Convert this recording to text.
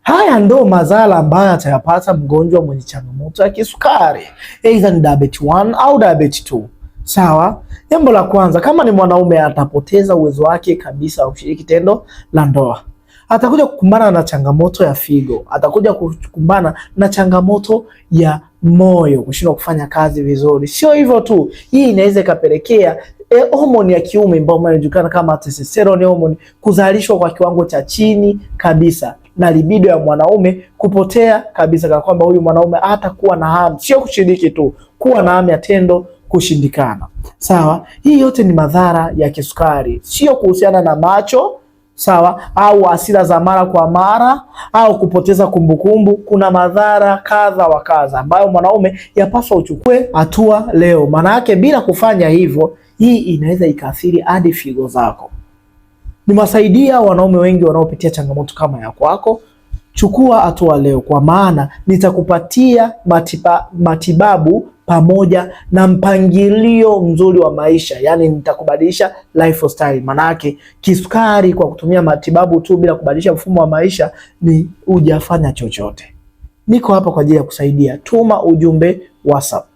Haya ndo madhara ambayo atayapata mgonjwa mwenye changamoto ya kisukari, either ni diabetes 1 au diabetes 2. Sawa? Jambo la kwanza, kama ni mwanaume, atapoteza uwezo wake kabisa wa kushiriki tendo la ndoa. Atakuja kukumbana na changamoto ya figo, atakuja kukumbana na changamoto ya moyo kushindwa kufanya kazi vizuri. Sio hivyo tu, hii inaweza ikapelekea homoni ya kiume ambayo inajulikana kama testosterone hormone kuzalishwa kwa kiwango cha chini kabisa, na libido ya mwanaume kupotea kabisa, kwa kwamba huyu mwanaume hatakuwa na hamu, sio kushiriki tu, kuwa na hamu ya tendo kushindikana. Sawa? Hii yote ni madhara ya kisukari, sio kuhusiana na macho, sawa, au hasira za mara kwa mara au kupoteza kumbukumbu. Kuna madhara kadha wa kadha ambayo mwanaume yapaswa uchukue hatua leo, maana yake bila kufanya hivyo, hii inaweza ikaathiri hadi figo zako. Nimewasaidia wanaume wengi wanaopitia changamoto kama ya kwako. Chukua hatua leo, kwa maana nitakupatia matibabu pamoja na mpangilio mzuri wa maisha, yani nitakubadilisha lifestyle. Manake kisukari kwa kutumia matibabu tu bila kubadilisha mfumo wa maisha ni hujafanya chochote. Niko hapa kwa ajili ya kusaidia. Tuma ujumbe WhatsApp